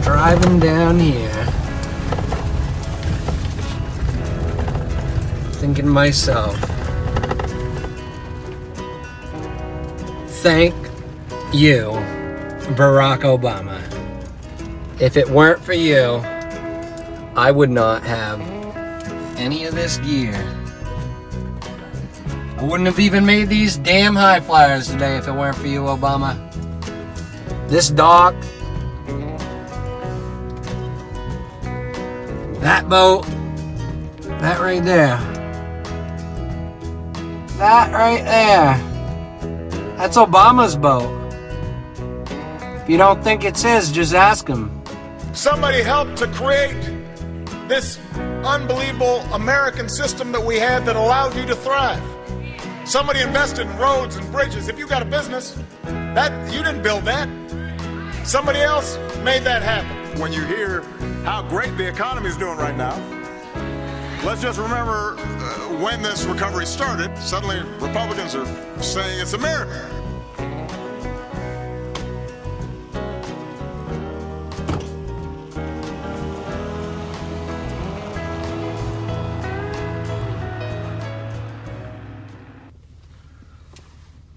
driving down here, thinking to myself, thank you, Barack Obama. If it weren't for you, I would not have any of this gear. I wouldn't have even made these damn high flyers today if it weren't for you, Obama. This dock, that boat, that right there, that right there, that's Obama's boat. If you don't think it's his, just ask him. Somebody helped to create this unbelievable American system that we had that allowed you to thrive. Somebody invested in roads and bridges. If you got a business, that you didn't build that. Somebody else made that happen. When you hear how great the economy is doing right now, let's just remember when this recovery started, suddenly Republicans are saying it's a miracle.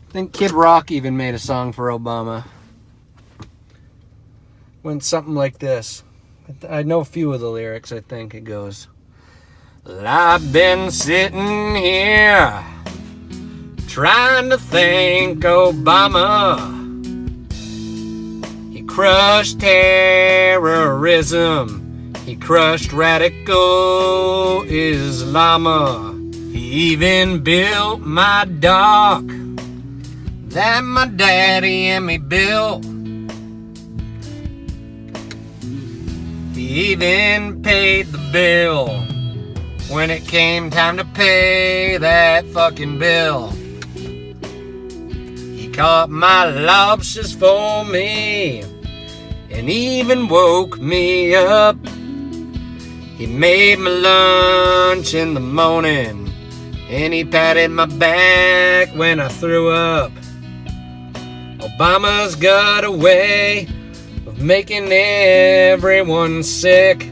I think Kid Rock even made a song for Obama. Went something like this. I know a few of the lyrics. I think it goes, well, I've been sitting here trying to thank Obama. He crushed terrorism. He crushed radical Islam. He even built my dock that my daddy and me built. He even paid the bill when it came time to pay that fucking bill. He caught my lobsters for me and even woke me up. He made my lunch in the morning and he patted my back when I threw up. Obama's got a way of making everyone sick,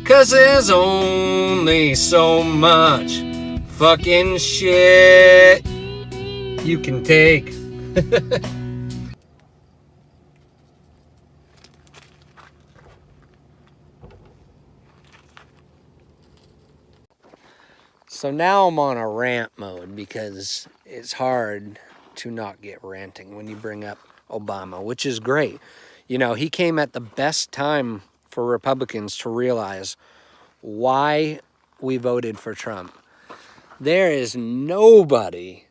'cause there's only so much fucking shit you can take. So now I'm on a rant mode because it's hard to not get ranting when you bring up Obama, which is great. You know, he came at the best time for Republicans to realize why we voted for Trump. There is nobody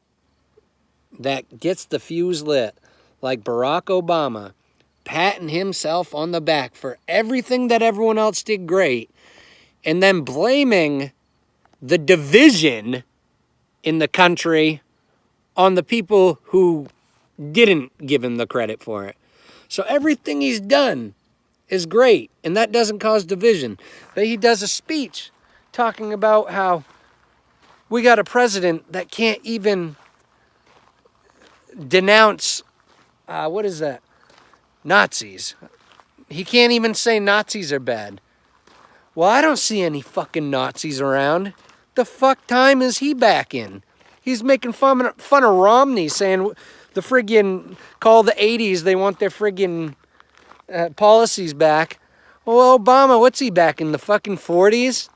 that gets the fuse lit like Barack Obama, patting himself on the back for everything that everyone else did great, and then blaming the division in the country on the people who didn't give him the credit for it. So everything he's done is great, and that doesn't cause division. But he does a speech talking about how we got a president that can't even denounce, what is that? Nazis. He can't even say Nazis are bad. Well, I don't see any fucking Nazis around. The fuck time is he back in? He's making fun of Romney, saying the friggin' call the 80s, they want their friggin' policies back. Well, Obama, what's he back in the fucking 40s?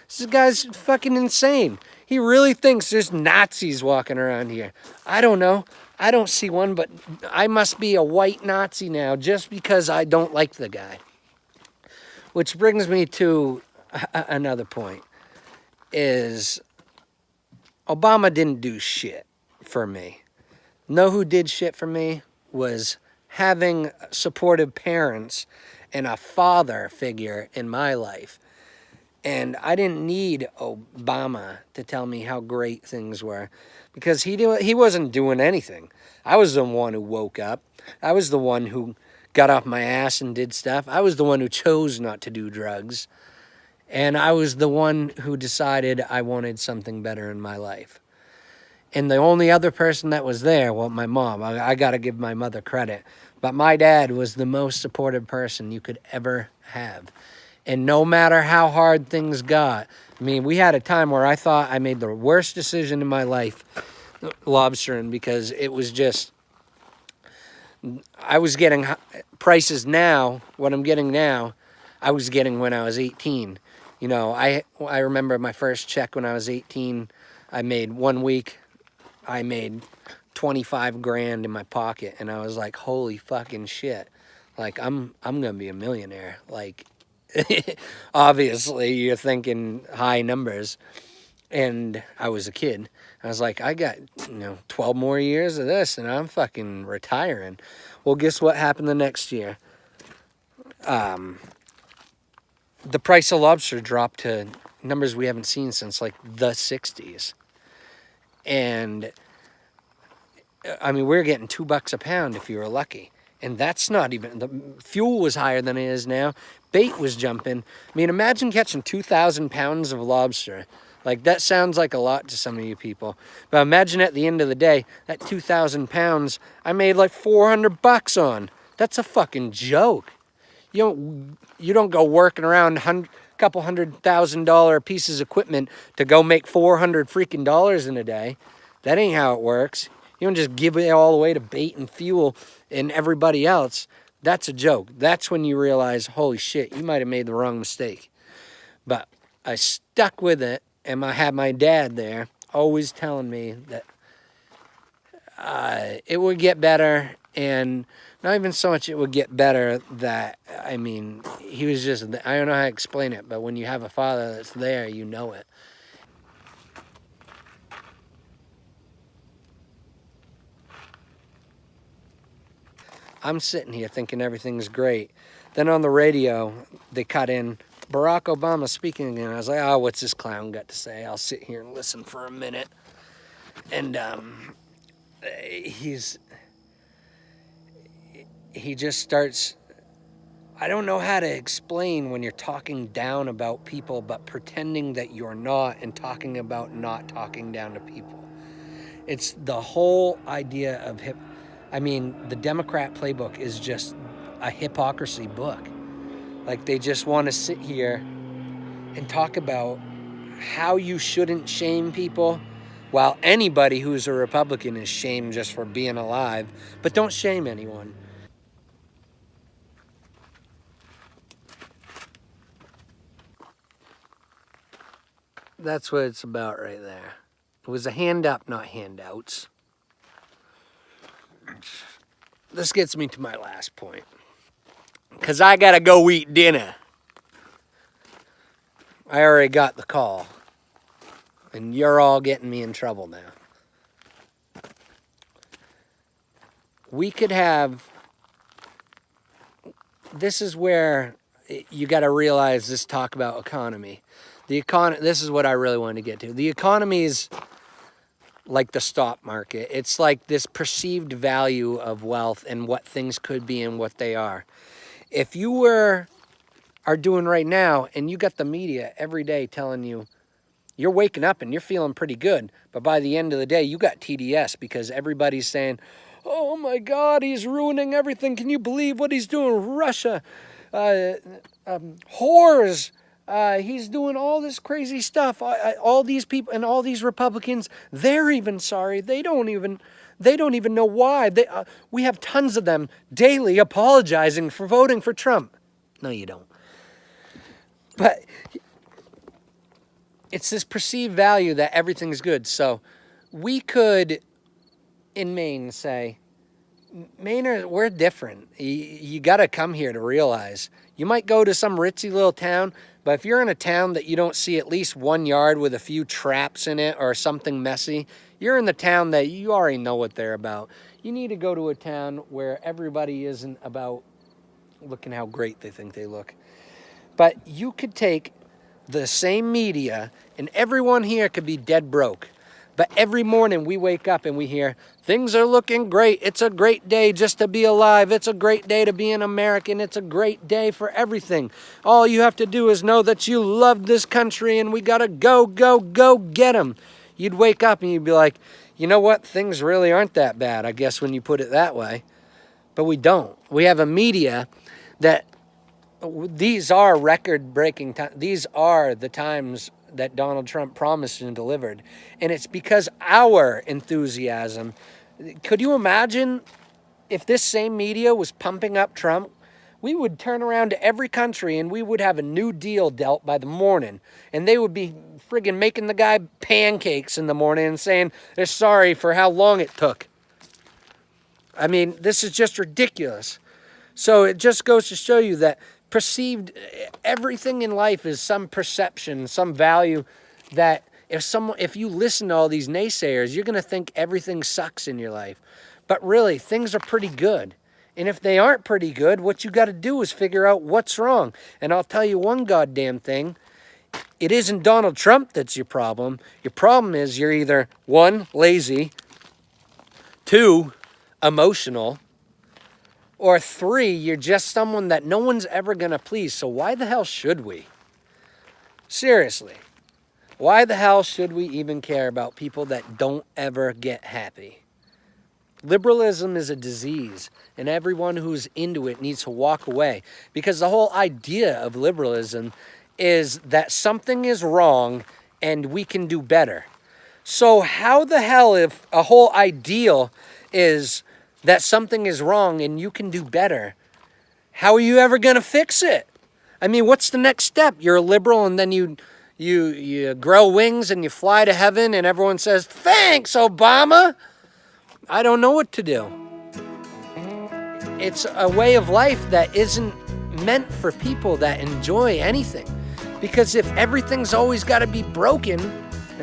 This guy's fucking insane. He really thinks there's Nazis walking around here. I don't know. I don't see one, but I must be a white Nazi now just because I don't like the guy. Which brings me to another point, is Obama didn't do shit for me. Know who did shit for me was having supportive parents and a father figure in my life. And I didn't need Obama to tell me how great things were, because he wasn't doing anything. I was the one who woke up. I was the one who got off my ass and did stuff. I was the one who chose not to do drugs. And I was the one who decided I wanted something better in my life. And the only other person that was there, well, my mom. I got to give my mother credit. But my dad was the most supportive person you could ever have. And no matter how hard things got, I mean, we had a time where I thought I made the worst decision in my life lobstering, because it was just, I was getting prices now, what I'm getting now, I was getting when I was 18. You know, I remember my first check when I was 18. I made 1 week, I made 25 grand in my pocket, and I was like, holy fucking shit. Like, I'm gonna be a millionaire. Like, obviously you're thinking high numbers. And I was a kid. I was like, I got, 12 more years of this and I'm fucking retiring. Well, guess what happened the next year? The price of lobster dropped to numbers we haven't seen since like the 60s. And I mean, we're getting $2 a pound if you were lucky. And that's not even, the fuel was higher than it is now. Bait was jumping. I mean, imagine catching 2,000 pounds of lobster. Like, that sounds like a lot to some of you people. But imagine at the end of the day, that 2,000 pounds, I made like $400 on. That's a fucking joke. You don't go working around couple $100,000 pieces of equipment to go make 400 freaking dollars in a day. That ain't how it works. You don't just give it all away to bait and fuel and everybody else. That's a joke. That's when you realize, holy shit, you might have made the wrong mistake. But I stuck with it, and I had my dad there always telling me that it would get better, and not even so much it would get better that, I mean, he was just, I don't know how to explain it, but when you have a father that's there, you know it. I'm sitting here thinking everything's great. Then on the radio, they cut in Barak Obama speaking again. I was like, oh, what's this clown got to say? I'll sit here and listen for a minute. And he just starts, I don't know how to explain when you're talking down about people, but pretending that you're not, and talking about not talking down to people. It's the whole idea of the Democrat playbook is just a hypocrisy book. Like, they just want to sit here and talk about how you shouldn't shame people, while anybody who's a Republican is shamed just for being alive. But don't shame anyone. That's what it's about right there. It was a hand up, not handouts. This gets me to my last point. Because I got to go eat dinner. I already got the call. And you're all getting me in trouble now. We could have... This is where you got to realize this talk about economy. This is what I really wanted to get to. The economy is like the stock market. It's like this perceived value of wealth and what things could be and what they are. If you are doing right now, and you got the media every day telling you, you're waking up and you're feeling pretty good, but by the end of the day, you got TDS because everybody's saying, oh my God, he's ruining everything. Can you believe what he's doing? Russia, whores. He's doing all this crazy stuff. All these people and all these Republicans, they're even sorry. They don't even know why. We have tons of them daily apologizing for voting for Trump. No, you don't. But it's this perceived value that everything's good. So we could, in Maine, say, Mainers, we're different. You got to come here to realize. You might go to some ritzy little town, but if you're in a town that you don't see at least one yard with a few traps in it or something messy, you're in the town that you already know what they're about. You need to go to a town where everybody isn't about looking how great they think they look. But you could take the same media, and everyone here could be dead broke. But every morning we wake up and we hear, things are looking great. It's a great day just to be alive. It's a great day to be an American. It's a great day for everything. All you have to do is know that you love this country and we got to go get them. You'd wake up and you'd be like, you know what? Things really aren't that bad, I guess, when you put it that way. But we don't. We have a media that these are record-breaking times. These are the times that Donald Trump promised and delivered. And it's because our enthusiasm. Could you imagine if this same media was pumping up Trump? We would turn around to every country and we would have a new deal dealt by the morning. And they would be friggin' making the guy pancakes in the morning and saying they're sorry for how long it took. I mean, this is just ridiculous. So it just goes to show you that everything in life is some perception, some value that if you listen to all these naysayers, you're going to think everything sucks in your life. But really, things are pretty good. And if they aren't pretty good, what you got to do is figure out what's wrong. And I'll tell you one goddamn thing. It isn't Donald Trump that's your problem. Your problem is you're either, 1, lazy, 2, emotional, or 3, you're just someone that no one's ever going to please. So why the hell should we? Seriously. Why the hell should we even care about people that don't ever get happy? Liberalism is a disease, and everyone who's into it needs to walk away. Because the whole idea of liberalism is that something is wrong and we can do better. So how the hell, if a whole ideal is that something is wrong and you can do better, how are you ever going to fix it? I mean, what's the next step? You're a liberal and then you grow wings and you fly to heaven and everyone says, "Thanks, Obama." I don't know what to do. It's a way of life that isn't meant for people that enjoy anything. Because if everything's always got to be broken,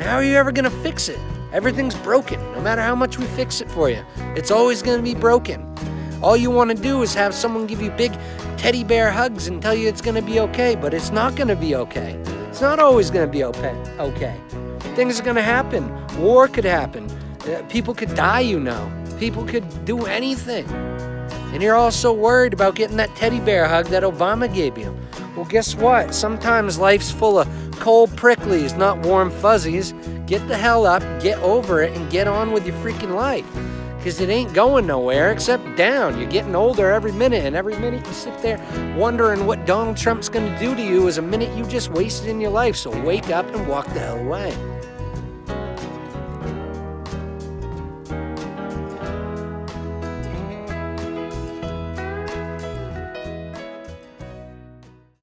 how are you ever going to fix it? Everything's broken, no matter how much we fix it for you. It's always going to be broken. All you want to do is have someone give you big teddy bear hugs and tell you it's going to be okay, but it's not going to be okay. It's not always going to be okay. Things are going to happen. War could happen. People could die, you know. People could do anything. And you're all so worried about getting that teddy bear hug that Obama gave you. Well, guess what? Sometimes life's full of cold pricklies, not warm fuzzies. Get the hell up, get over it, and get on with your freaking life. Because it ain't going nowhere except down. You're getting older every minute, and every minute you sit there wondering what Donald Trump's going to do to you is a minute you just wasted in your life. So wake up and walk the hell away.